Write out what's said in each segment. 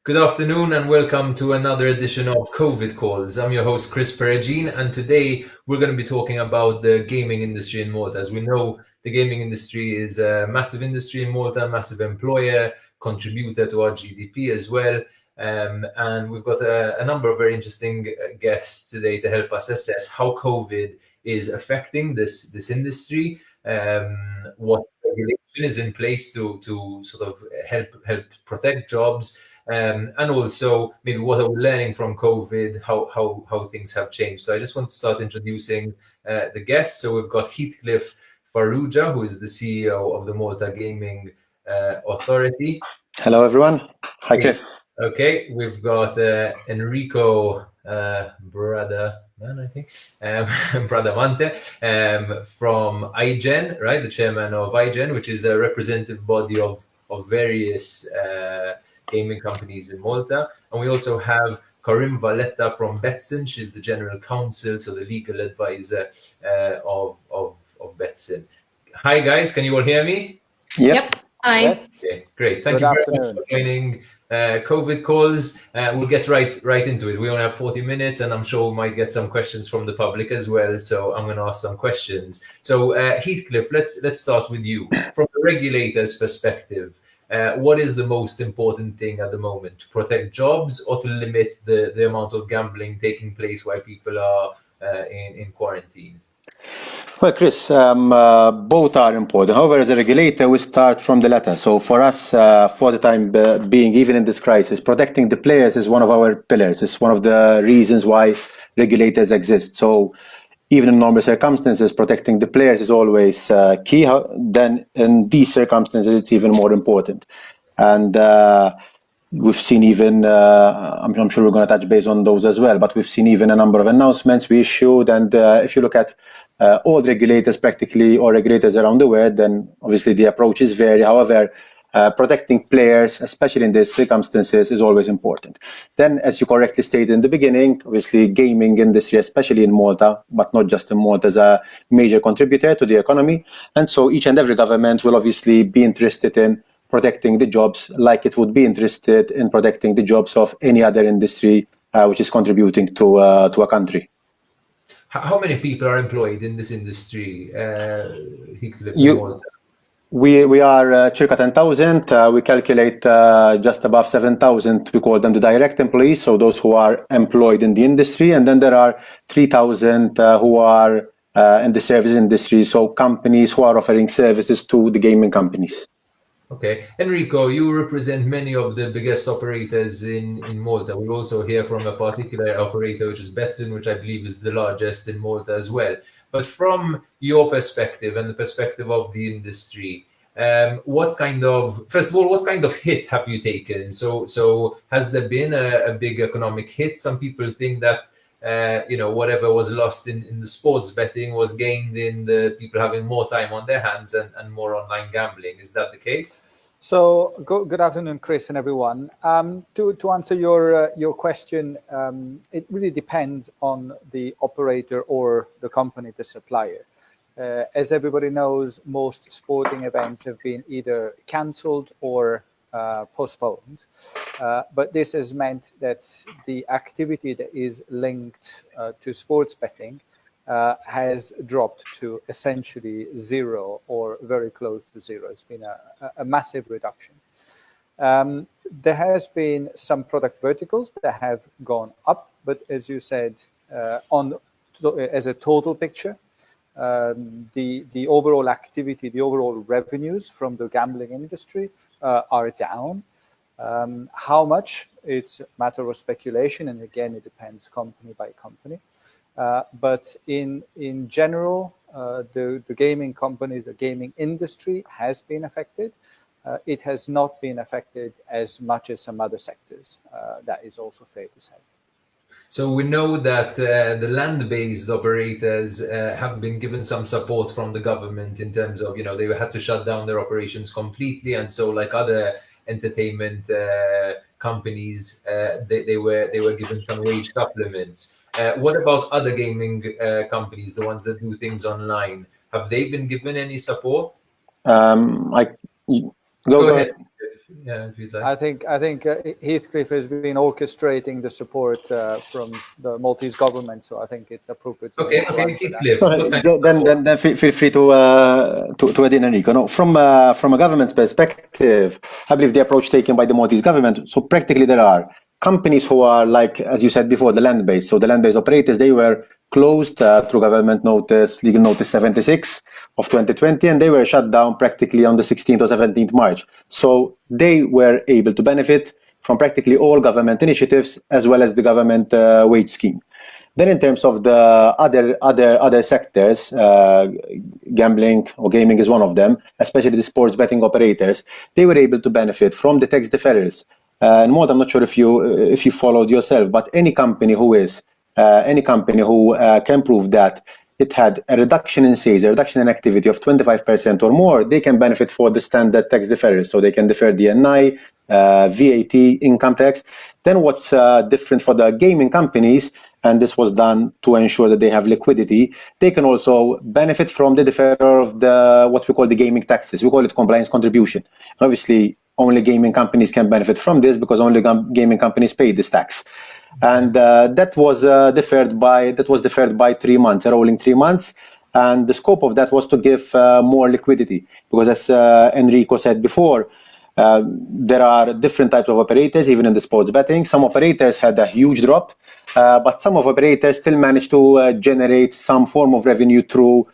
Good afternoon and welcome to another edition of COVID Calls. I'm your host, Chris Perugine, and today we're going to be talking about the gaming industry in Malta. As we know, the gaming industry is a massive industry in Malta, massive employer, contributor to our GDP as well. And we've got a number of very interesting guests today to help us assess how COVID is affecting this industry, what regulation is in place to sort of help protect jobs, and also maybe what are we learning from COVID, how things have changed. So I just want to start introducing the guests. So we've got Heathcliff Farrugia, who is the CEO of the Malta Gaming Authority. Hello, everyone. Hi, Chris. Okay, we've got Enrico Bradaman, I think, Bradamante from iGen, right? The chairman of iGen, which is a representative body of various gaming companies in Malta. And we also have Corinne Valletta from Betson. She's the general counsel, so the legal advisor of Betson. Hi, guys. Can you all hear me? Yep. Hi. Yes. Okay, great. Thank you very much for joining COVID Calls. We'll get right into it. We only have 40 minutes, and I'm sure we might get some questions from the public as well. So I'm going to ask some questions. So Heathcliff, let's start with you. From the regulator's perspective, what is the most important thing at the moment? To protect jobs or to limit the amount of gambling taking place while people are in quarantine? Well, Chris, both are important. However, as a regulator, we start from the latter. So for us, for the time being, even in this crisis, protecting the players is one of our pillars. It's one of the reasons why regulators exist. So even in normal circumstances, protecting the players is always key. Then in these circumstances, it's even more important. And we've seen even, I'm sure we're going to touch base on those as well, but we've seen even a number of announcements we issued. And if you look at all regulators practically, or regulators around the world, then obviously the approaches vary. However, protecting players, especially in these circumstances, is always important. Then, as you correctly stated in the beginning, obviously gaming industry, especially in Malta, but not just in Malta, is a major contributor to the economy. And so each and every government will obviously be interested in protecting the jobs, like it would be interested in protecting the jobs of any other industry which is contributing to a country. How many people are employed in this industry? We are circa 10,000. We calculate just above 7,000. We call them the direct employees, so those who are employed in the industry. And then there are 3,000 who are in the service industry, so companies who are offering services to the gaming companies. Okay. Enrico, you represent many of the biggest operators in Malta. We also hear from a particular operator, which is Betson, which I believe is the largest in Malta as well. But from your perspective and the perspective of the industry, what kind of hit have you taken? So has there been a big economic hit? Some people think that whatever was lost in the sports betting was gained in the people having more time on their hands and more online gambling. Is that the case? So good afternoon, Chris and everyone. To answer your question, it really depends on the operator or the company, the supplier. As everybody knows, most sporting events have been either cancelled or postponed. But this has meant that the activity that is linked to sports betting has dropped to essentially zero or very close to zero. It's been a massive reduction. There has been some product verticals that have gone up, but as you said, as a total picture, the overall activity, the overall revenues from the gambling industry are down. How much? It's a matter of speculation, and again, it depends company by company. But in general, the gaming companies, the gaming industry has been affected. It has not been affected as much as some other sectors. That is also fair to say. So we know that the land-based operators have been given some support from the government in terms of, they had to shut down their operations completely. And so like other entertainment companies, they were given some wage supplements. What about other gaming companies, the ones that do things online? Have they been given any support? Go ahead. Yeah, if you'd like. I think Heathcliff has been orchestrating the support from the Maltese government, so I think it's appropriate. Okay, to answer Heathcliff. All right, then feel free to add in, Enrico. No, from a government perspective, I believe the approach taken by the Maltese government. So practically, there are companies who are, like, as you said before, the land-based. So the land-based operators, they were closed through government notice, legal notice 76 of 2020, and they were shut down practically on the 16th or 17th March. So they were able to benefit from practically all government initiatives as well as the government wage scheme. Then in terms of the other sectors, gambling or gaming is one of them, especially the sports betting operators, they were able to benefit from the tax deferrals. And more, I'm not sure if you followed yourself, but any company who can prove that it had a reduction in sales, a reduction in activity of 25% or more, they can benefit for the standard tax deferrals. So they can defer DNI, VAT, income tax. Then what's different for the gaming companies, and this was done to ensure that they have liquidity, they can also benefit from the deferral of what we call the gaming taxes. We call it compliance contribution. And obviously, only gaming companies can benefit from this because only gaming companies pay this tax. And that was deferred by 3 months, a rolling 3 months. And the scope of that was to give more liquidity, because as Enrico said before, there are different types of operators, even in the sports betting. Some operators had a huge drop, but some of operators still managed to generate some form of revenue through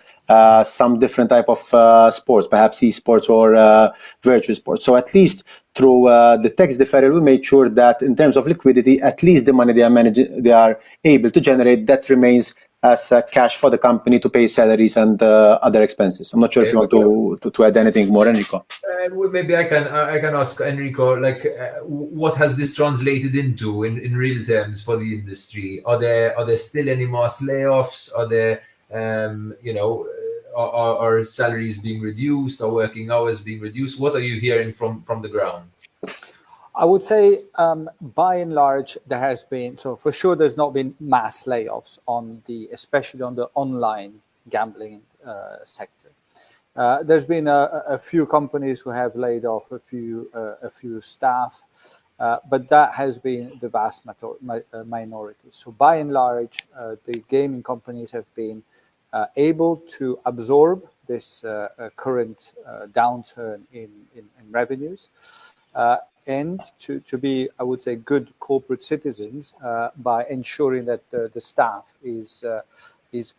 some different type of sports, perhaps esports or virtual sports. So at least through the tax deferral, we made sure that in terms of liquidity, at least the money they are able to generate, that remains as cash for the company to pay salaries and other expenses. I'm not sure if you want to add anything more, Enrico. Maybe I can ask Enrico, like, what has this translated into in real terms for the industry? Are there still any mass layoffs? Are there are salaries being reduced? Are working hours being reduced? What are you hearing from the ground? I would say, by and large, there has been, so for sure, there's not been mass layoffs especially on the online gambling sector. There's been a few companies who have laid off a few staff, but that has been the vast minority. So by and large, the gaming companies have been able to absorb this current downturn in revenues. And to be, I would say, good corporate citizens by ensuring that the staff is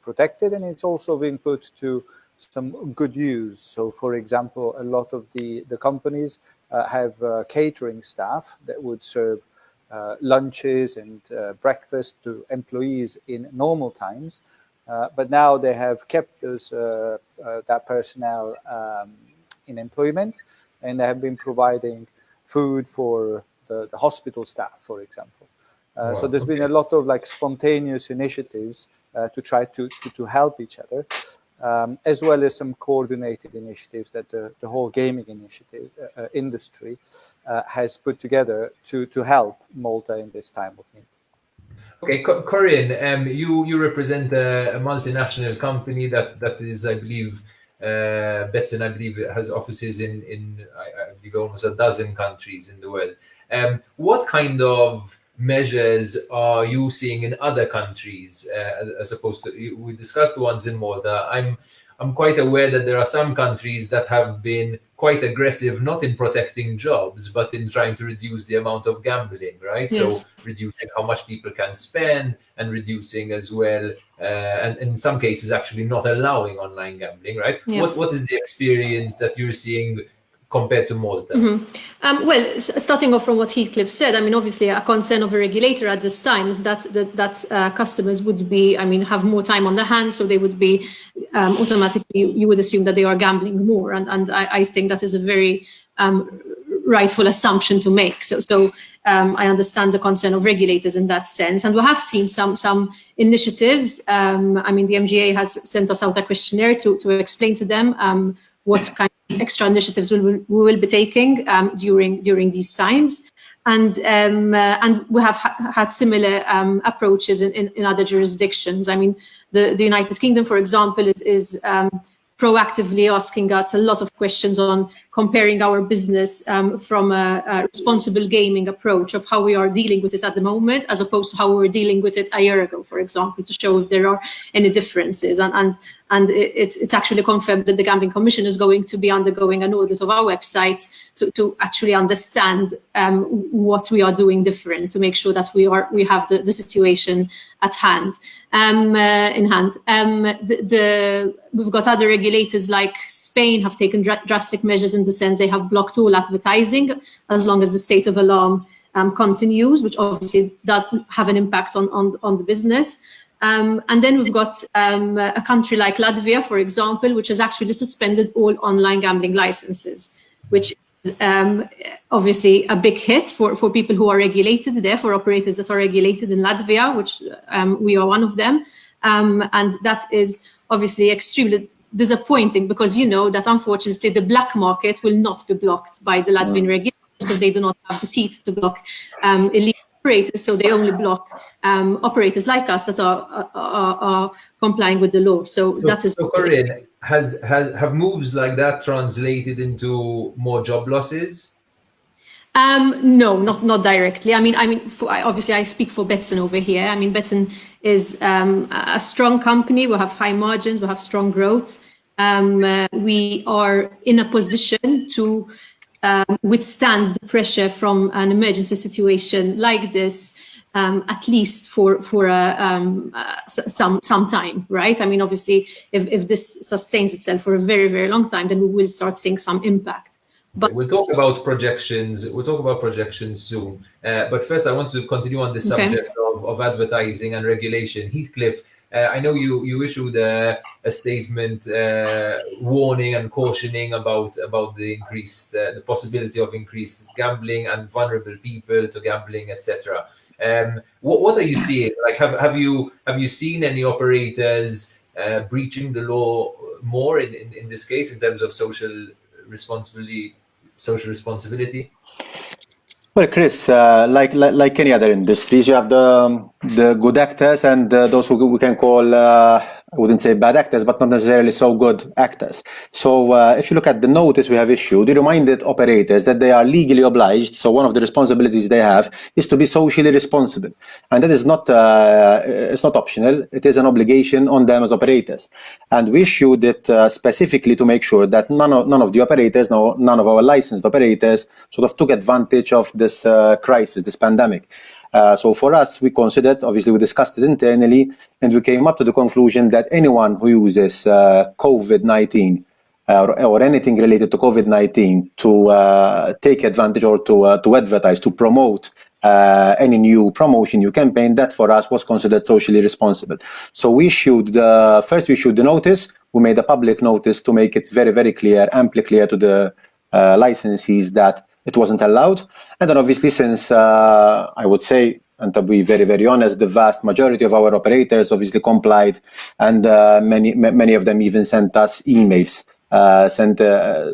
protected, and it's also been put to some good use. So, for example, a lot of the companies have catering staff that would serve lunches and breakfast to employees in normal times, but now they have kept that personnel in employment, and they have been providing food for the hospital staff, for example. Wow, so there's been a lot of spontaneous initiatives to try to help each other, as well as some coordinated initiatives that the whole gaming industry has put together to help Malta in this time of need. Okay, Corinne, you represent a multinational company that is, I believe, Betson, I believe, has offices in I believe almost a dozen countries in the world. What kind of measures are you seeing in other countries as opposed to, we discussed the ones in Malta. I'm quite aware that there are some countries that have been quite aggressive, not in protecting jobs, but in trying to reduce the amount of gambling, right? Yes. So reducing how much people can spend and reducing as well, and in some cases actually not allowing online gambling, right? Yeah. What is the experience that you're seeing compared to Malta? Mm-hmm. Well, starting off from what Heathcliff said, I mean, obviously a concern of a regulator at this time is that customers would be, have more time on their hands, so they would be automatically, you would assume that they are gambling more, and I think that is a very rightful assumption to make. So I understand the concern of regulators in that sense, and we have seen some initiatives. The MGA has sent us out a questionnaire to explain to them what kind of extra initiatives we will be taking during these times, and we have had similar approaches in other jurisdictions. I mean, the United Kingdom, for example, is proactively asking us a lot of questions on comparing our business from a responsible gaming approach of how we are dealing with it at the moment, as opposed to how we were dealing with it a year ago, for example, to show if there are any differences. And it's actually confirmed that the Gambling Commission is going to be undergoing an audit of our websites to actually understand what we are doing different, to make sure that we have the situation at hand. We've got other regulators like Spain have taken drastic measures in the sense they have blocked all advertising as long as the state of alarm continues, which obviously does have an impact on the business. And then we've got a country like Latvia, for example, which has actually suspended all online gambling licenses, which is obviously a big hit for people who are regulated there, for operators that are regulated in Latvia, which we are one of them. And that is obviously extremely disappointing, because you know that unfortunately the black market will not be blocked by the Latvian regulators, because they do not have the teeth to block illegal operators, so they only block operators like us that are complying with the law. So that is. So Corinne, have moves like that translated into more job losses? No, not directly. I mean, obviously I speak for Betson over here. I mean, Betson is a strong company. We have high margins. We have strong growth. We are in a position to withstand the pressure from an emergency situation like this, at least for some time, right? I mean, obviously, if this sustains itself for a very, very long time, then we will start seeing some impact. But we'll talk about projections. We'll talk about projections soon. But first, I want to continue on the subject of advertising and regulation. Heathcliff, I know you issued a statement warning and cautioning about the increased the possibility of increased gambling and vulnerable people to gambling, etc. What are you seeing? Like, have you seen any operators breaching the law more in this case in terms of social responsibility? Well, Chris, like any other industries, you have the good actors and those who we can call, I wouldn't say bad actors, but not necessarily so good actors. So if you look at the notice we have issued, we reminded operators that they are legally obliged. So one of the responsibilities they have is to be socially responsible. And that is not, it's not optional. It is an obligation on them as operators. And we issued it specifically to make sure that none of the operators, none of our licensed operators sort of took advantage of this crisis, this pandemic. So for us, we considered, obviously we discussed it internally, and we came up to the conclusion that anyone who uses COVID-19 or anything related to COVID-19 to take advantage or to advertise, to promote any new promotion, new campaign, that for us was considered socially responsible. So we issued the notice. We made a public notice to make it very, very clear, amply clear to the licensees that it wasn't allowed. And then obviously, since I would say, and to be very, very honest, the vast majority of our operators obviously complied, and many of them even sent us emails,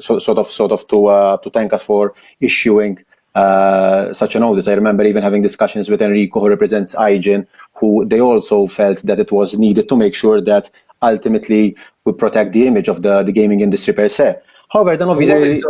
sort of to thank us for issuing such a notice. I remember even having discussions with Enrico, who represents IGN, who they also felt that it was needed to make sure that ultimately we protect the image of the gaming industry per se. However, then obviously,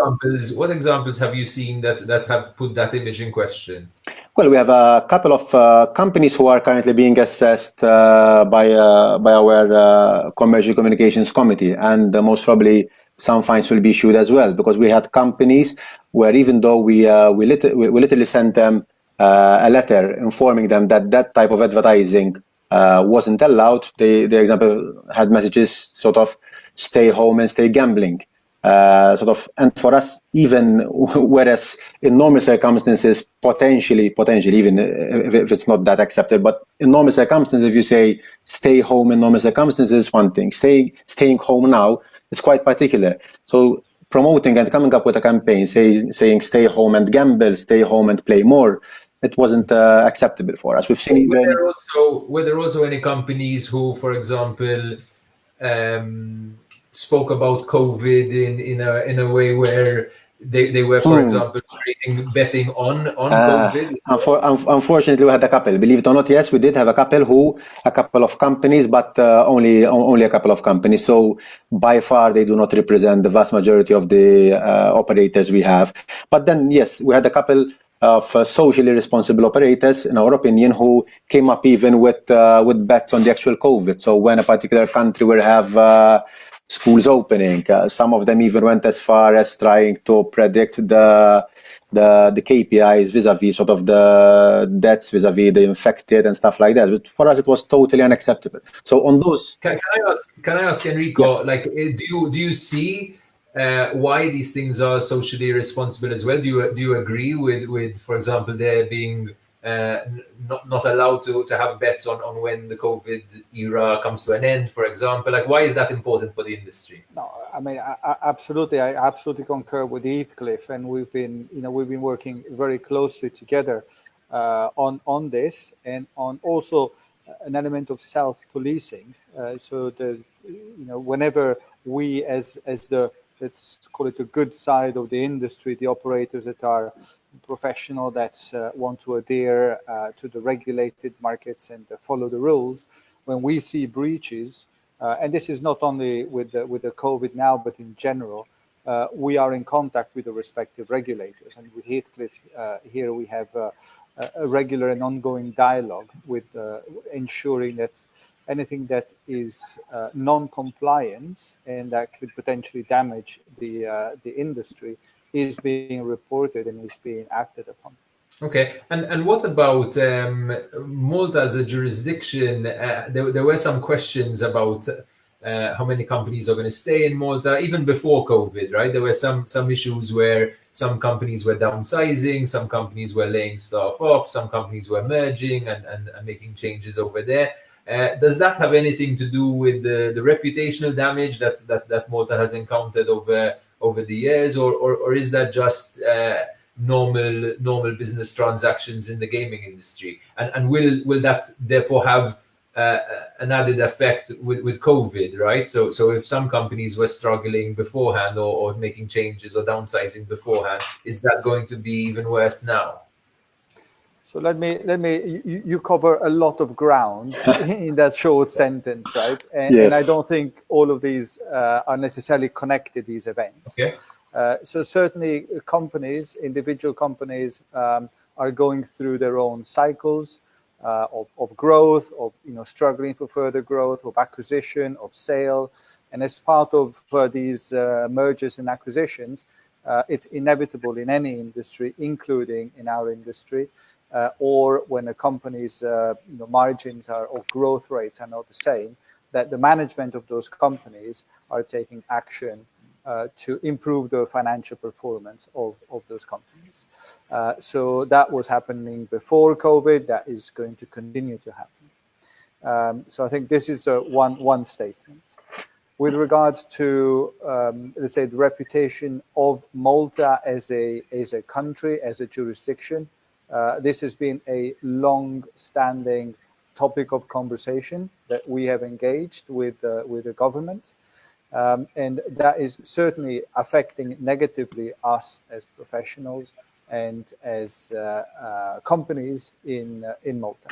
what examples have you seen that have put that image in question? Well, we have a couple of companies who are currently being assessed by our Commercial Communications Committee, and most probably some fines will be issued as well, because we had companies where even though we literally sent them a letter informing them that that type of advertising wasn't allowed, they, for example, had messages sort of stay home and stay gambling. And for us, even whereas in normal circumstances, potentially, even if it's not that accepted, but in normal circumstances, if you say stay home in normal circumstances, one thing, staying home now is quite particular. So promoting and coming up with a campaign saying stay home and gamble, stay home and play more, it wasn't acceptable for us. We've seen were there also any companies who, for example, spoke about COVID in a way where they were, for example, creating betting on COVID? Unfortunately, we had a couple. Believe it or not, yes, we did have a couple of companies, but only a couple of companies. So by far, they do not represent the vast majority of the operators we have. But then, yes, we had a couple of socially responsible operators, in our opinion, who came up even with bets on the actual COVID. So when a particular country will have schools opening, some of them even went as far as trying to predict the KPIs vis-a-vis sort of the deaths vis-a-vis the infected and stuff like that. But for us, it was totally unacceptable. So on those, can I ask Enrico? Yes. Like, do you see why these things are socially responsible as well? Do you agree with for example, there being not allowed to have bets on when the COVID era comes to an end, for example? Like, why is that important for the industry? No, I mean, I absolutely concur with Heathcliff, and we've been working very closely together on this, and on also an element of self-policing. So whenever we as the, let's call it the good side of the industry, the operators that are professional, that want to adhere to the regulated markets and follow the rules, when we see breaches, and this is not only with the COVID now, but in general, we are in contact with the respective regulators. And with Heathcliff here, we have a regular and ongoing dialogue with ensuring that anything that is non-compliance and that could potentially damage the industry is being reported and is being acted upon. Okay, and what about Malta as a jurisdiction? There were some questions about how many companies are going to stay in Malta, even before COVID, right? There were some issues where some companies were downsizing, some companies were laying staff off, some companies were merging and making changes over there. Does that have anything to do with the reputational damage that Malta has encountered over the years, or is that just normal business transactions in the gaming industry? And will that therefore have an added effect with COVID, right? So if some companies were struggling beforehand or making changes or downsizing beforehand, is that going to be even worse now? So you cover a lot of ground in that short sentence, right? And, yes. And I don't think all of these are necessarily connected, these events. Okay. So certainly companies, individual companies, are going through their own cycles of growth, of struggling for further growth, of acquisition, of sale. And as part of these mergers and acquisitions, it's inevitable in any industry, including in our industry, or when a company's margins or growth rates are not the same, that the management of those companies are taking action to improve the financial performance of those companies. So that was happening before COVID. That is going to continue to happen. So I think this is one statement. With regards to, let's say, the reputation of Malta as a country, as a jurisdiction, this has been a long-standing topic of conversation that we have engaged with the government. And that is certainly affecting negatively us as professionals and as companies in Malta.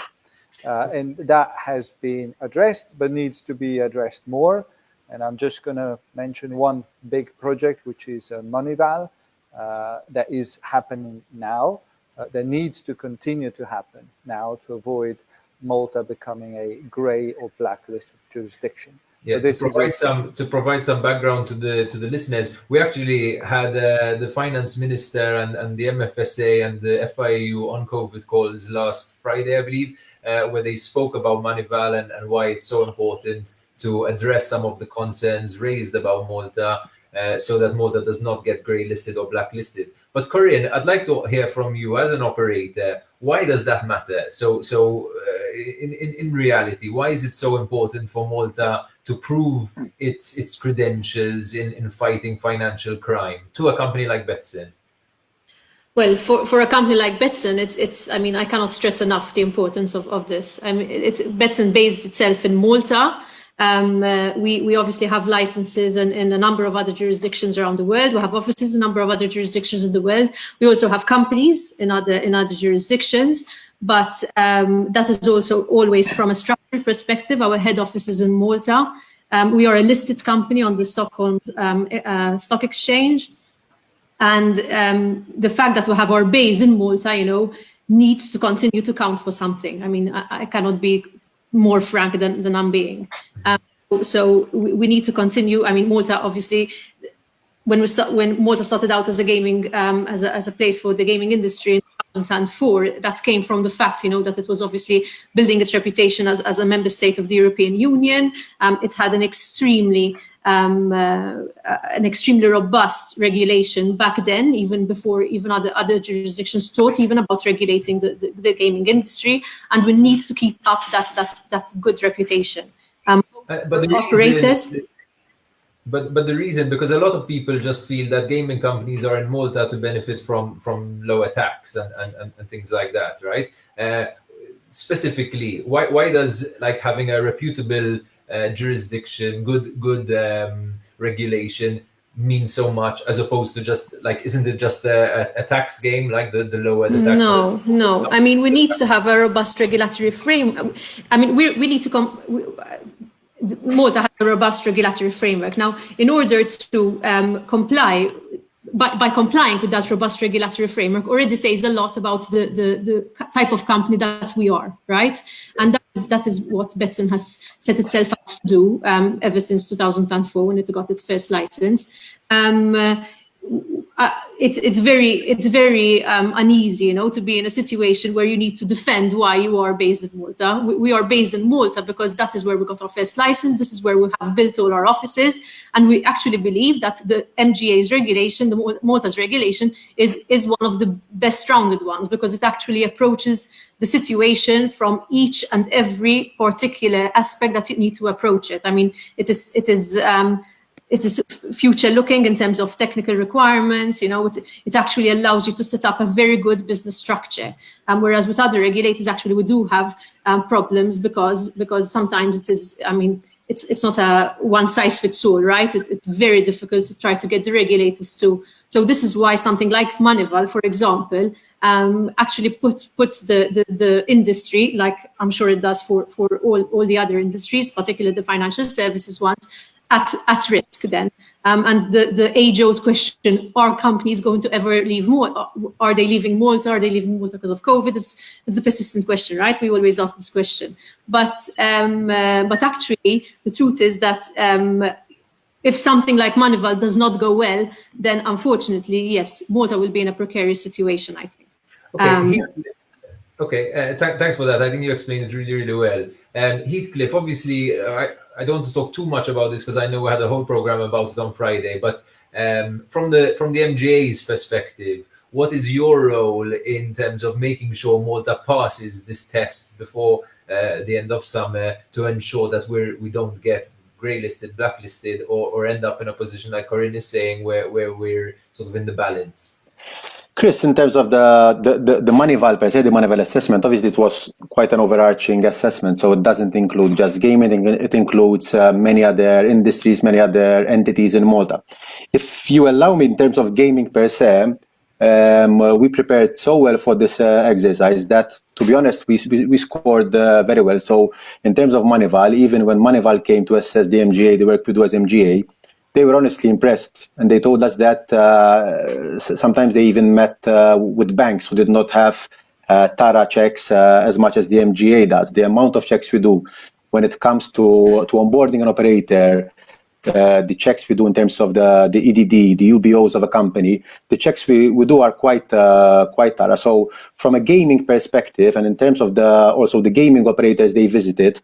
And that has been addressed, but needs to be addressed more. And I'm just going to mention one big project, which is Moneyval, that is happening now, that needs to continue to happen now to avoid Malta becoming a grey or blacklisted jurisdiction. Yeah, so to provide some background to the listeners, we actually had the finance minister and the MFSA and the FIU on COVID calls last Friday, I believe, where they spoke about Moneyval and why it's so important to address some of the concerns raised about Malta, so that Malta does not get grey listed or blacklisted. But Corinne, I'd like to hear from you as an operator. Why does that matter? So in reality, why is it so important for Malta to prove its credentials in fighting financial crime to a company like Betson? Well, for a company like Betson, it's I mean, I cannot stress enough the importance of this. I mean, Betson based itself in Malta. We obviously have licenses in a number of other jurisdictions around the world. We have offices in a number of other jurisdictions in the world. We also have companies in other jurisdictions. But that is also always from a structural perspective. Our head office is in Malta. We are a listed company on the Stockholm Stock Exchange. And the fact that we have our base in Malta, needs to continue to count for something. I mean, I cannot be more frank than I'm being. So we need to continue. I mean, Malta, obviously, when Malta started out as a gaming, as a place for the gaming industry in 2004, that came from the fact, that it was obviously building its reputation as a member state of the European Union. It had an extremely robust regulation back then, even before even other jurisdictions thought even about regulating the gaming industry. And we need to keep up that good reputation. But the operators. But the reason, because a lot of people just feel that gaming companies are in Malta to benefit from lower tax and things like that, right? Specifically, why does having a reputable jurisdiction, good regulation mean so much, as opposed to just isn't it just a tax game, the lower the tax? No. I mean, we need to have a robust regulatory frame. I mean, we need to Malta has a robust regulatory framework. Now, in order to comply, by complying with that robust regulatory framework, already says a lot about the type of company that we are, right? And that is what Betson has set itself out to do ever since 2004 when it got its first license. It's very uneasy, to be in a situation where you need to defend why you are based in Malta. We are based in Malta because that is where we got our first license. This is where we have built all our offices, and we actually believe that the MGA's regulation, the Malta's regulation, is one of the best rounded ones, because it actually approaches the situation from each and every particular aspect that you need to approach it. I mean, it is future looking in terms of technical requirements. It actually allows you to set up a very good business structure. Whereas with other regulators, actually, we do have problems because sometimes it is, I mean, it's not a one size fits all, right? It's very difficult to try to get the regulators to. So this is why something like Manival, for example, actually puts the industry, like I'm sure it does for all the other industries, particularly the financial services ones, at risk then. And the age-old question, are companies going to ever leave Malta? Are they leaving Malta? Are they leaving Malta because of COVID? It's a persistent question, right? We always ask this question. But actually, the truth is that if something like Manival does not go well, then unfortunately, yes, Malta will be in a precarious situation, I think. Okay. Thanks for that. I think you explained it really, really well. Heathcliff, obviously, I don't want to talk too much about this because I know we had a whole program about it on Friday. But from the MGA's perspective, what is your role in terms of making sure Malta passes this test before the end of summer to ensure that we don't get grey-listed, blacklisted, or end up in a position like Corinne is saying where we're sort of in the balance? Chris, in terms of the Manival per se, the Manival assessment, obviously it was quite an overarching assessment, so it doesn't include just gaming, it includes many other industries, many other entities in Malta. If you allow me, in terms of gaming per se, we prepared so well for this exercise that, to be honest, we scored very well. So in terms of Manival, even when Manival came to assess the MGA, the work we do as MGA, they were honestly impressed, and they told us that sometimes they even met with banks who did not have TARA checks as much as the MGA does. The amount of checks we do when it comes to onboarding an operator, the checks we do in terms of the EDD, the UBOs of a company, the checks we do are quite thorough. So from a gaming perspective, and in terms of also the gaming operators they visited,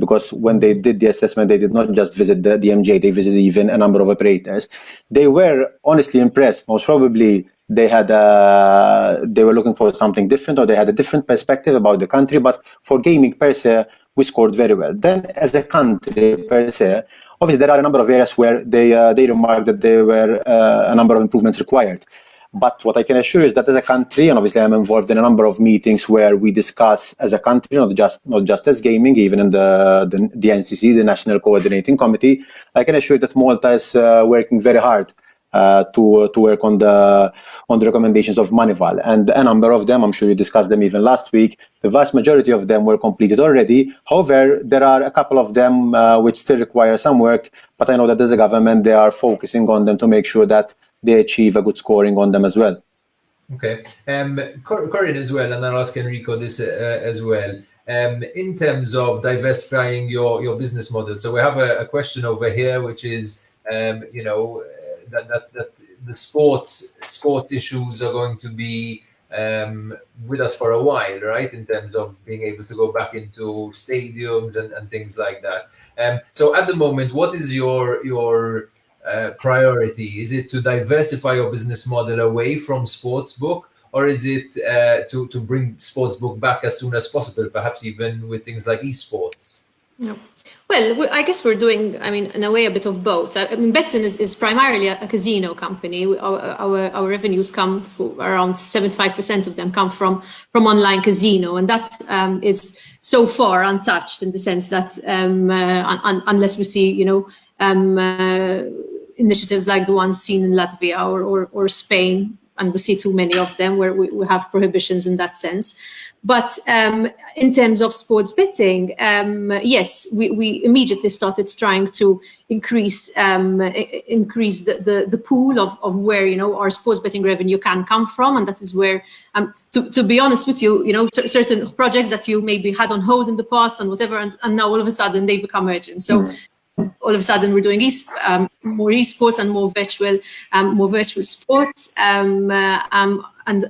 because when they did the assessment, they did not just visit the MGA, they visited even a number of operators. They were honestly impressed. Most probably they were looking for something different, or they had a different perspective about the country. But for gaming per se, we scored very well. Then as a country per se, obviously there are a number of areas where they remarked that there were a number of improvements required. But what I can assure you is that as a country, and obviously I'm involved in a number of meetings where we discuss as a country, not just as gaming, even in the NCC, the National Coordinating Committee, I can assure you that Malta is working very hard to work on the recommendations of Manival, and a number of them, I'm sure you discussed them even last week. The vast majority of them were completed already. However, there are a couple of them which still require some work, but I know that as a government they are focusing on them to make sure that they achieve a good scoring on them as well. Okay, Corinne as well, and I'll ask Enrico this as well. In terms of diversifying your business model, so we have a question over here, which is, that the sports issues are going to be with us for a while, right? In terms of being able to go back into stadiums and things like that. So at the moment, what is your priority? Is it to diversify your business model away from sportsbook, or is it to bring sportsbook back as soon as possible, perhaps even with things like esports? No. Well, I guess we're doing, in a way, a bit of both. Betson is primarily a casino company. Our revenues come around 75% of them come from online casino, and that is so far untouched in the sense that unless we see, initiatives like the ones seen in Latvia or Spain, and we see too many of them where we have prohibitions in that sense. But in terms of sports betting, yes, we immediately started trying to increase the pool of where our sports betting revenue can come from, and that is where, to be honest with you, certain projects that you maybe had on hold in the past and whatever, and now all of a sudden they become urgent. So. All of a sudden, we're doing more esports and more virtual sports, and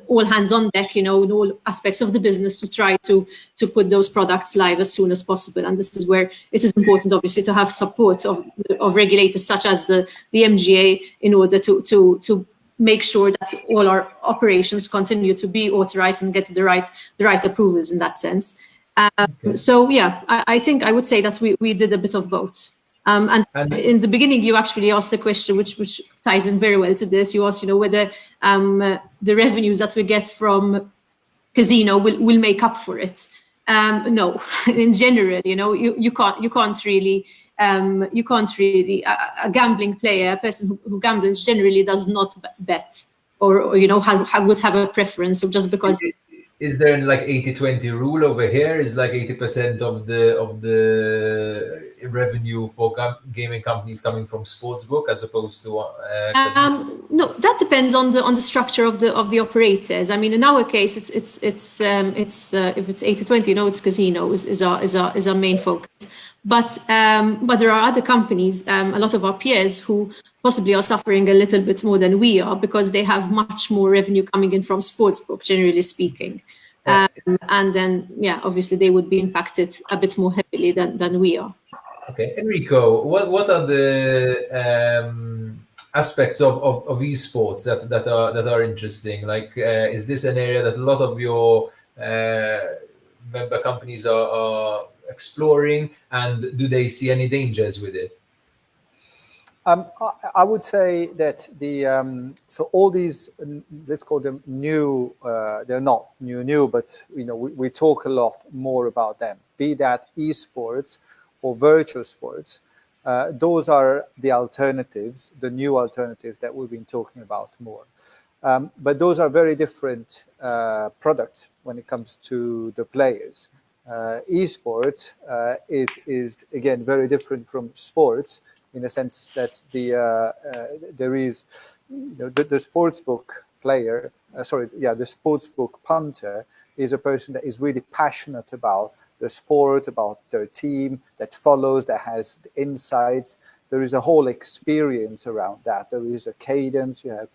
all hands on deck, in all aspects of the business to try to put those products live as soon as possible. And this is where it is important, obviously, to have support of regulators such as the MGA in order to make sure that all our operations continue to be authorized and get the right approvals in that sense. Okay. So yeah, I think I would say that we did a bit of both. And in the beginning, you actually asked a question which ties in very well to this. You asked, whether the revenues that we get from casino will make up for it. No, in general, you can't really. A gambling player, a person who gambles, generally does not bet or would have a preference. So just because. Is there like 80-20 rule over here? Is like 80% of the revenue for gaming companies coming from sportsbook as opposed to no, that depends on the structure of the operators. In our case, it's if it's 80-20, it's casino is our main focus. But there are other companies, a lot of our peers, who possibly are suffering a little bit more than we are because they have much more revenue coming in from sportsbook, generally speaking. And then, obviously they would be impacted a bit more heavily than we are. Okay, Enrico, what are the aspects of esports that are interesting? Like, is this an area that a lot of your member companies are exploring, and do they see any dangers with it? I would say that so all these, let's call them new, they're not new, but we talk a lot more about them, be that esports or virtual sports. Those are the alternatives, the new alternatives that we've been talking about more. But those are very different products when it comes to the players. Esports is again very different from sports, in the sense that there is the sportsbook player, the sportsbook punter is a person that is really passionate about the sport, about their team, that follows, that has the insights. There is a whole experience around that. There is a cadence. You have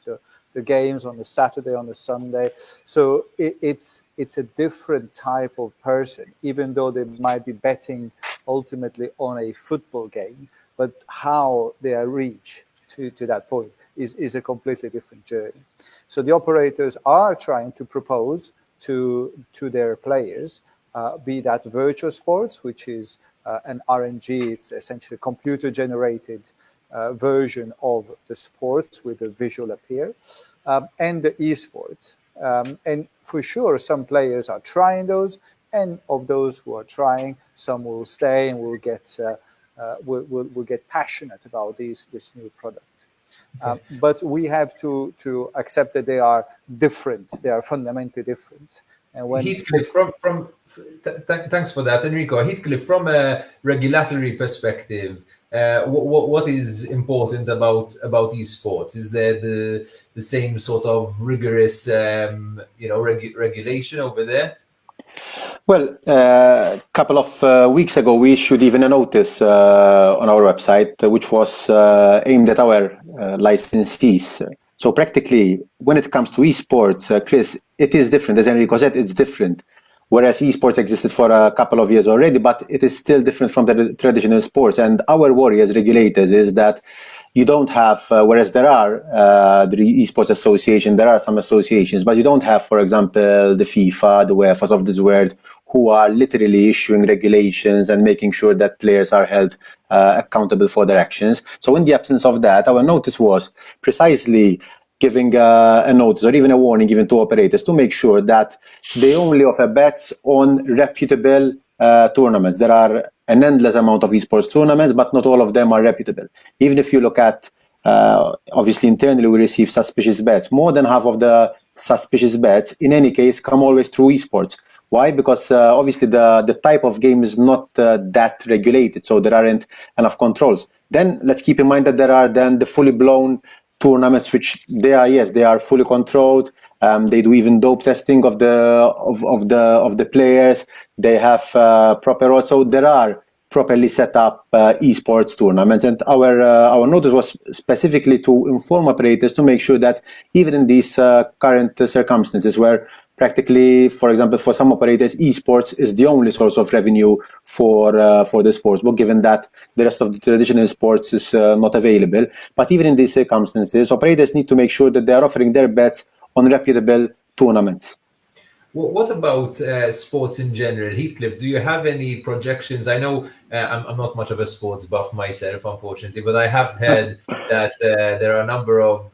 the games on the Saturday, on the Sunday. So it's a different type of person, even though they might be betting ultimately on a football game. But how they are reached to that point is a completely different journey. So the operators are trying to propose to their players, be that virtual sports, which is an RNG, it's essentially a computer-generated version of the sports with a visual appeal, and the esports. And for sure, some players are trying those, and of those who are trying, some will stay and will get passionate about this new product. But we have to accept that they are different. They are fundamentally different. And when Heathcliff, thanks for that, Enrico. Heathcliff, from a regulatory perspective, what is important about esports? Is there the same sort of rigorous, regulation over there? Well, a couple of weeks ago, we issued even a notice on our website, which was aimed at our licensees. So practically, when it comes to esports, Chris, it is different. As Enrico said, it's different. Whereas esports existed for a couple of years already, but it is still different from the traditional sports. And our worry as regulators is that you don't have, whereas there are the esports association, there are some associations, but you don't have, for example, the FIFA, the UEFA of this world, who are literally issuing regulations and making sure that players are held accountable for their actions. So in the absence of that, our notice was precisely giving a notice or even a warning given to operators to make sure that they only offer bets on reputable tournaments. There are an endless amount of esports tournaments, but not all of them are reputable. Even if you look at, obviously internally we receive suspicious bets. More than half of the suspicious bets, in any case, come always through esports. Why? Because obviously the type of game is not that regulated, so there aren't enough controls. Then let's keep in mind that there are then the fully blown tournaments, which they are fully controlled. They do even dope testing of the players. They have proper odds. So there are properly set up esports tournaments, and our notice was specifically to inform operators to make sure that even in these current circumstances where practically, for example, for some operators, esports is the only source of revenue for the sports book, given that the rest of the traditional sports is not available. But even in these circumstances, operators need to make sure that they are offering their bets on reputable tournaments. What about sports in general? Heathcliff, do you have any projections? I know I'm not much of a sports buff myself, unfortunately, but I have heard that there are a number of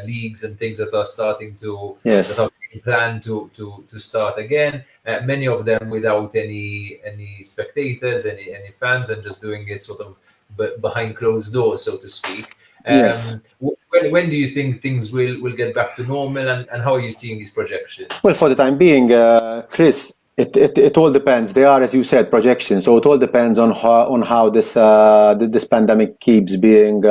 leagues and things that are starting to Yes. that are planned to start again. Many of them without any spectators, any fans, and just doing it sort of behind closed doors, so to speak. Yes. When do you think things will get back to normal, and how are you seeing these projections? Well, for the time being, Chris, it all depends. They are, as you said, projections. So it all depends on how this pandemic keeps being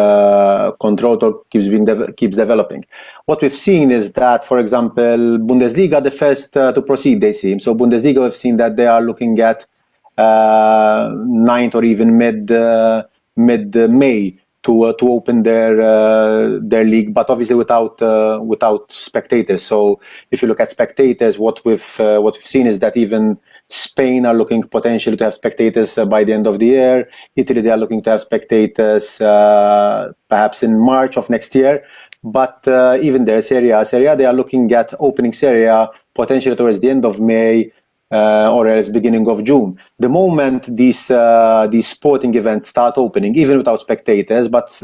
controlled or keeps developing. What we've seen is that, for example, Bundesliga, the first to proceed, they seem. So Bundesliga, we've seen that they are looking at 9th or even mid May to open their league, but obviously without spectators. So if you look at spectators, what we've seen is that even Spain are looking potentially to have spectators by the end of the year. Italy, they are looking to have spectators perhaps in March of next year. But even there, Serie A, they are looking at opening Serie A potentially towards the end of May. Or else beginning of June. The moment these sporting events start opening, even without spectators, but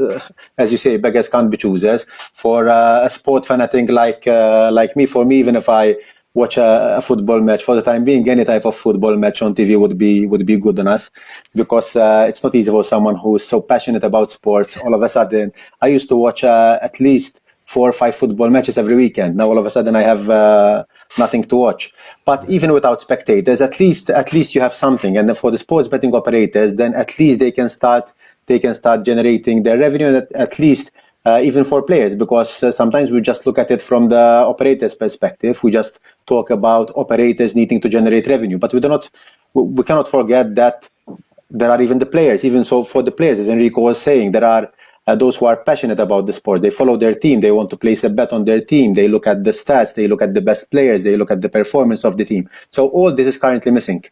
as you say, beggars can't be choosers. For a sport fanatic like me, even if I watch a football match, for the time being, any type of football match on TV would be good enough, because it's not easy for someone who is so passionate about sports. All of a sudden, I used to watch at least 4 or 5 football matches every weekend. Now all of a sudden I have nothing to watch. But even without spectators, at least you have something. And for the sports betting operators, then at least they can start generating their revenue, at least even for players, because sometimes we just look at it from the operator's perspective. We just talk about operators needing to generate revenue, but we cannot forget that there are even the players. Even so, for the players, as Enrico was saying, there are those who are passionate about the sport. They follow their team. They want to place a bet on their team. They look at the stats. They look at the best players. They look at the performance of the team. So all this is currently missing.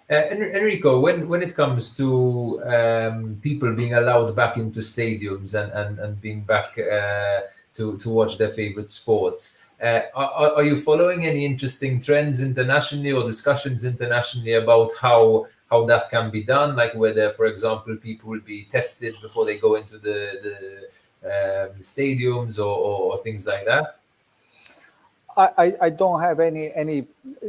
Enrico, when it comes to people being allowed back into stadiums and being back to watch their favorite sports, are you following any interesting trends internationally or discussions internationally about how that can be done, like whether, for example, people will be tested before they go into the stadiums or things like that? I don't have any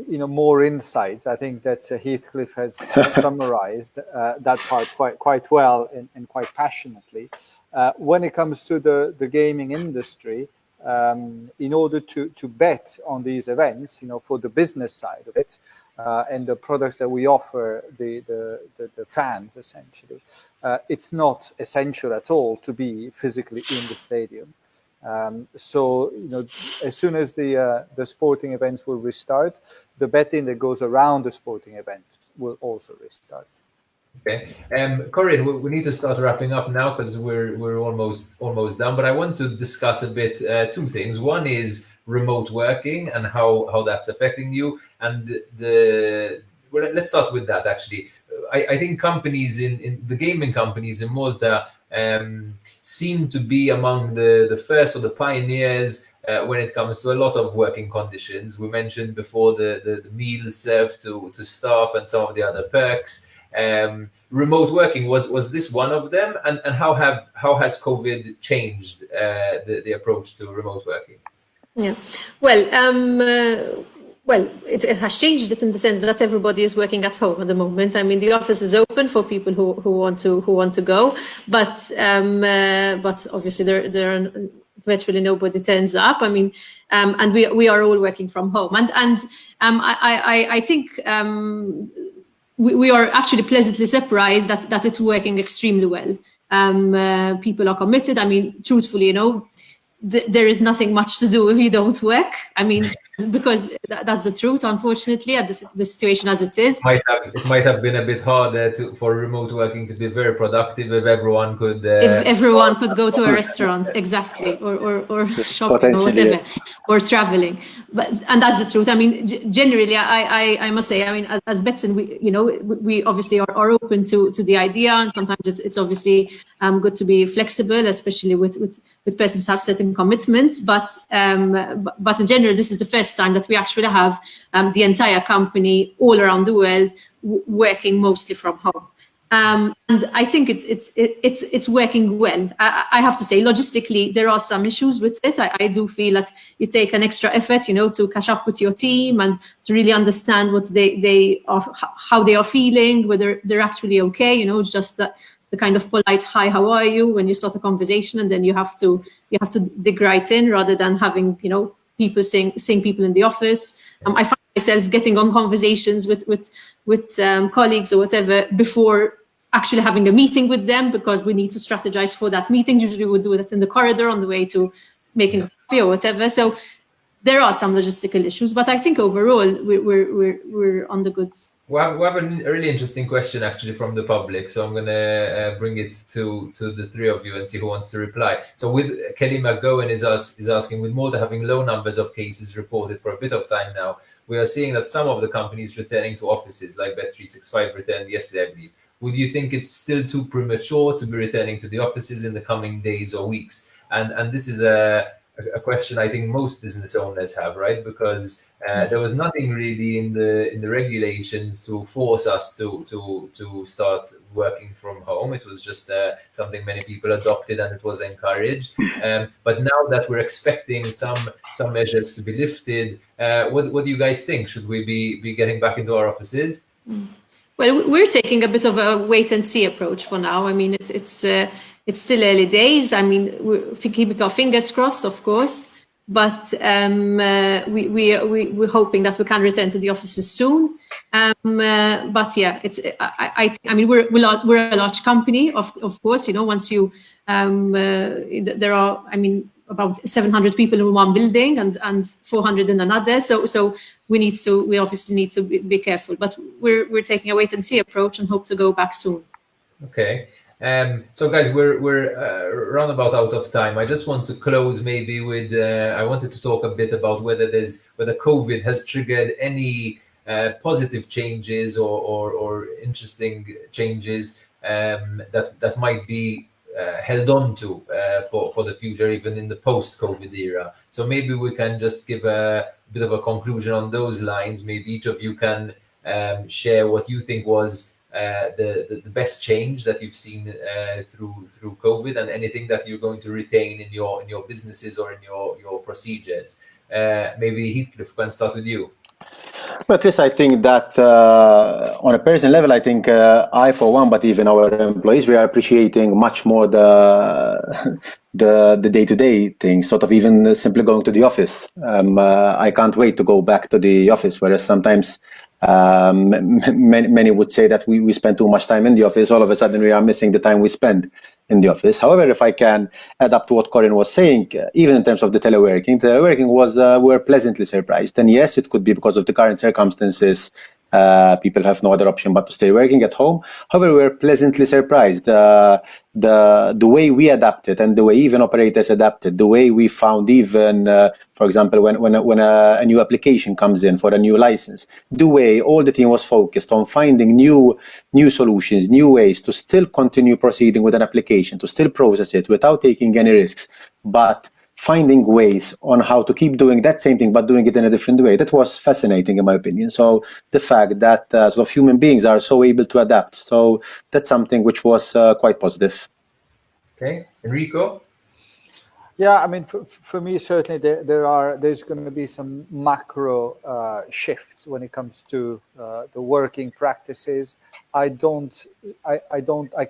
more insights. I think that Heathcliff has summarized that part quite well and quite passionately. When it comes to the gaming industry, in order to bet on these events, for the business side of it, and the products that we offer the fans, essentially, it's not essential at all to be physically in the stadium. So as soon as the sporting events will restart, the betting that goes around the sporting event will also restart. Okay, Corinne, we need to start wrapping up now because we're almost done. But I want to discuss a bit two things. One is remote working and how that's affecting you, and let's start with that. Actually, I think companies in the gaming companies in Malta seem to be among the first or the pioneers when it comes to a lot of working conditions. We mentioned before the meals served to staff and some of the other perks. Remote working was this one of them, and how has COVID changed the approach to remote working? Yeah, well, it has changed it in the sense that everybody is working at home at the moment. I mean, the office is open for people who want to go, but obviously there are virtually nobody turns up. I mean, and we are all working from home, and I think. We are actually pleasantly surprised that it's working extremely well. People are committed. I mean, truthfully, there is nothing much to do if you don't work. I mean, because that's the truth, unfortunately, at the situation as it is. It might have been a bit harder for remote working to be very productive if everyone could. If everyone could go to a restaurant, exactly, or shopping or whatever, yes. or traveling, and that's the truth. I mean, generally, I must say, I mean, as Betson, we obviously are open to the idea, and sometimes it's obviously good to be flexible, especially with persons who have certain commitments. But in general, this is the first time that we actually have the entire company all around the world working mostly from home. And I think it's working well. I have to say, logistically, there are some issues with it. I do feel that you take an extra effort, to catch up with your team and to really understand what they are, how they are feeling, whether they're actually okay. Just the kind of polite "Hi, how are you?" when you start a conversation, and then you have to dig right in rather than having people seeing people in the office. I find myself getting on conversations with colleagues or whatever before actually having a meeting with them, because we need to strategize for that meeting. Usually we do that in the corridor on the way to making coffee or whatever. So there are some logistical issues, but I think overall we're on the good. We have a really interesting question actually from the public, so I'm going to bring it to the three of you and see who wants to reply. So with Kelly McGowan is asking, with Malta having low numbers of cases reported for a bit of time now, we are seeing that some of the companies returning to offices, like Bet365 returned yesterday, I believe. Would you think it's still too premature to be returning to the offices in the coming days or weeks? And this is a question I think most business owners have, right? Because there was nothing really in the regulations to force us to start working from home. It was just something many people adopted, and it was encouraged. But now that we're expecting some measures to be lifted, what do you guys think? Should we be getting back into our offices? Well, we're taking a bit of a wait and see approach for now. I mean, it's still early days. I mean, we're keeping our fingers crossed, of course, but we're hoping that we can return to the offices soon. But yeah, I mean, we're a large company, of course. Once you there are, I mean, about 700 people in one building and 400 in another. So we obviously need to be careful, but we're taking a wait and see approach and hope to go back soon. Okay. So guys, we're round about out of time. I just want to close maybe with I wanted to talk a bit about whether COVID has triggered any positive changes or interesting changes that might be held on to for the future, even in the post-COVID era. So maybe we can just give a bit of a conclusion on those lines. Maybe each of you can share what you think was the best change that you've seen through COVID, and anything that you're going to retain in your businesses or in your procedures. Maybe Heathcliff, can start with you. Well, Chris, I think that on a personal level, I think I, for one, but even our employees, we are appreciating much more the day-to-day things, sort of even simply going to the office. I can't wait to go back to the office, whereas sometimes many would say that we spend too much time in the office. All of a sudden, we are missing the time we spend in the office. However, if I can add up to what Corinne was saying, even in terms of the teleworking was, we're pleasantly surprised. And yes, it could be because of the current circumstances. People have no other option but to stay working at home. However, we're pleasantly surprised. The way we adapted and the way even operators adapted, the way we found even, for example, when a new application comes in for a new license, the way all the team was focused on finding new solutions, new ways to still continue proceeding with an application, to still process it without taking any risks, but finding ways on how to keep doing that same thing, but doing it in a different way. That was fascinating, in my opinion. So the fact that sort of human beings are so able to adapt. So that's something which was quite positive. Okay, Enrico? Yeah, I mean, for me, certainly there's going to be some macro shifts when it comes to the working practices. I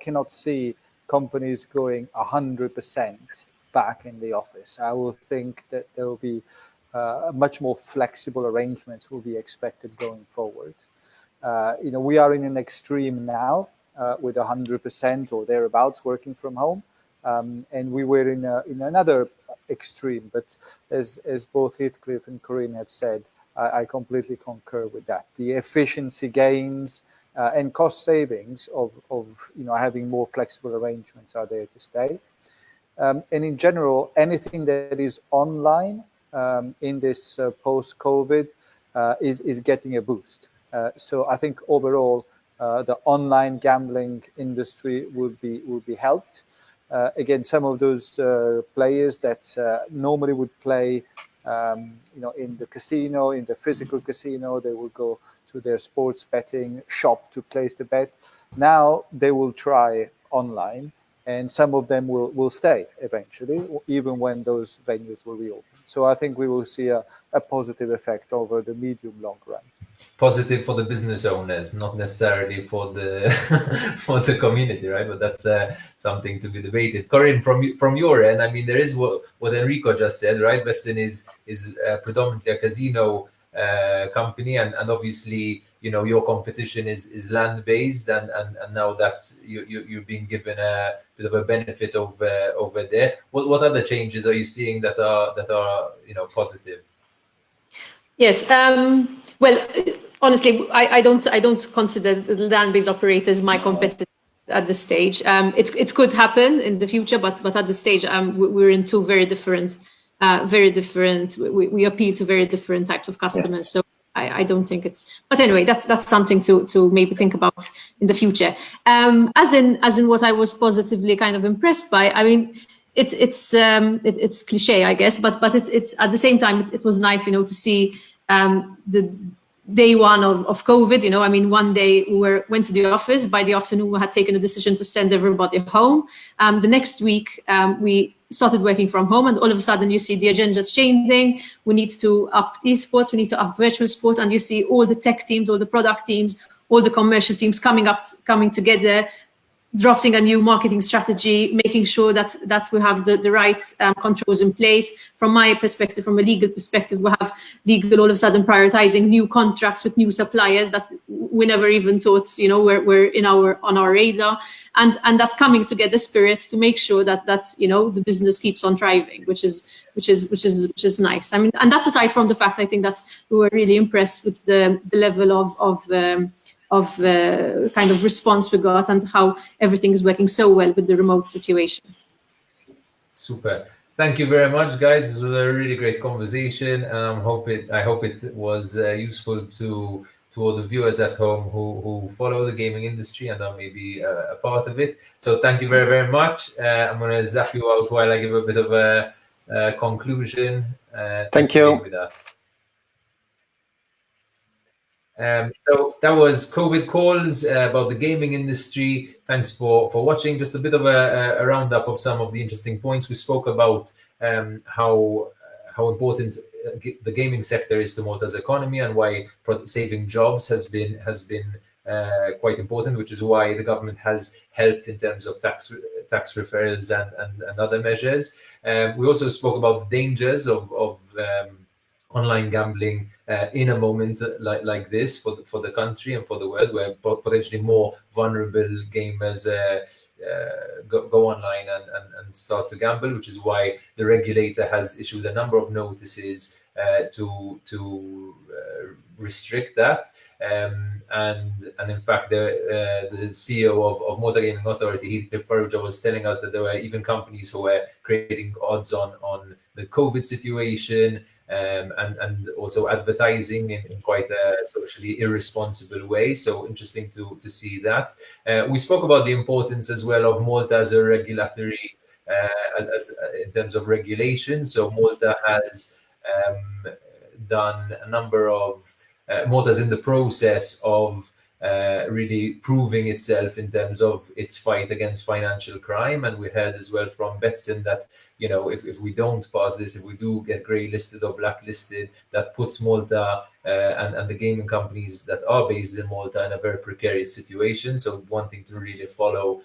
cannot see companies going 100% back in the office. I will think that there will be much more flexible arrangements will be expected going forward. We are in an extreme now with 100% or thereabouts working from home. And we were in another extreme, but as both Heathcliff and Corinne have said, I completely concur with that. The efficiency gains and cost savings of having more flexible arrangements are there to stay. And in general, anything that is online in this post-COVID is getting a boost. So I think overall, the online gambling industry will be helped. Again, some of those players that normally would play, in the casino, in the physical casino, they will go to their sports betting shop to place the bet. Now they will try online, and some of them will stay eventually, even when those venues will reopen. So I think we will see a positive effect over the medium-long run. Positive for the business owners, not necessarily for the for the community, right? But that's something to be debated. Corinne, from your end, I mean, there is what Enrico just said, right? Betson is predominantly a casino company, and obviously, your competition is land based, and now that's you're being given a bit of a benefit over there. What other changes are you seeing that are positive? Yes. Well, honestly, I don't consider the land-based operators my competitors at this stage. It could happen in the future, but at this stage, we're in two very different. We appeal to very different types of customers. Yes. So I don't think it's. But anyway, that's something to maybe think about in the future. As in what I was positively kind of impressed by. I mean. It's cliche, I guess, but it's at the same time it was nice, to see the day one of COVID. I mean, one day we went to the office. By the afternoon, we had taken a decision to send everybody home. The next week, we started working from home, and all of a sudden, you see the agenda's changing. We need to up esports, we need to up virtual sports, and you see all the tech teams, all the product teams, all the commercial teams coming together, drafting a new marketing strategy, making sure that we have the right controls in place. From my perspective, from a legal perspective, we have legal all of a sudden prioritizing new contracts with new suppliers that we never even thought, were on our radar, and that coming together spirit to make sure that the business keeps on thriving, which is nice. I mean, and that's aside from the fact I think that we were really impressed with the level of kind of response we got and how everything is working so well with the remote situation. Super. Thank you very much, guys. This was a really great conversation. I hope it was useful to all the viewers at home who follow the gaming industry and are maybe a part of it. So thank you very, very much. I'm going to zap you out while I give a bit of a conclusion. Thank you. For being with us. So that was COVID calls about the gaming industry. Thanks for watching. Just a bit of a roundup of some of the interesting points we spoke about. How important the gaming sector is to Malta's economy, and why saving jobs has been quite important, which is why the government has helped in terms of tax referrals and other measures. We also spoke about the dangers of online gambling in a moment like this for the country and for the world, where potentially more vulnerable gamers go online and start to gamble, which is why the regulator has issued a number of notices to restrict that. And in fact, the CEO of Malta Gaming Authority, Heathcliff Farrugia, was telling us that there were even companies who were creating odds on the COVID situation, and also advertising in quite a socially irresponsible way. So interesting to see that. We spoke about the importance as well of Malta as a regulatory, in terms of regulation. So Malta has done a number of, Malta's in the process of really proving itself in terms of its fight against financial crime. And we heard as well from Betson that, you know, if we don't pass this, if we do get grey listed or blacklisted, that puts Malta and the gaming companies that are based in Malta in a very precarious situation. So one thing to really follow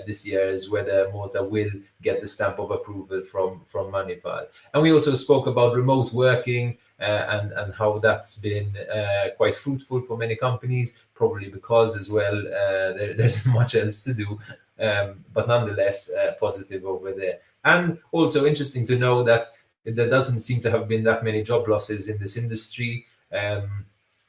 this year is whether Malta will get the stamp of approval from Manifal. And we also spoke about remote working and how that's been quite fruitful for many companies, probably because as well there's much else to do, but nonetheless positive over there. And also interesting to know that there doesn't seem to have been that many job losses in this industry. A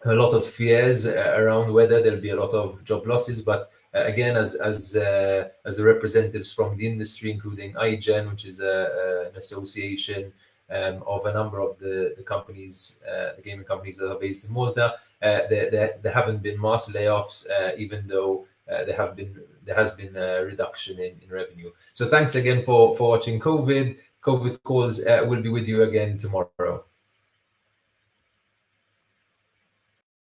lot of fears around whether there'll be a lot of job losses, but again, as the representatives from the industry, including iGen, which is an association of a number of the companies, the gaming companies that are based in Malta, there haven't been mass layoffs, even though there has been a reduction in revenue. So thanks again for watching COVID. COVID calls will be with you again tomorrow.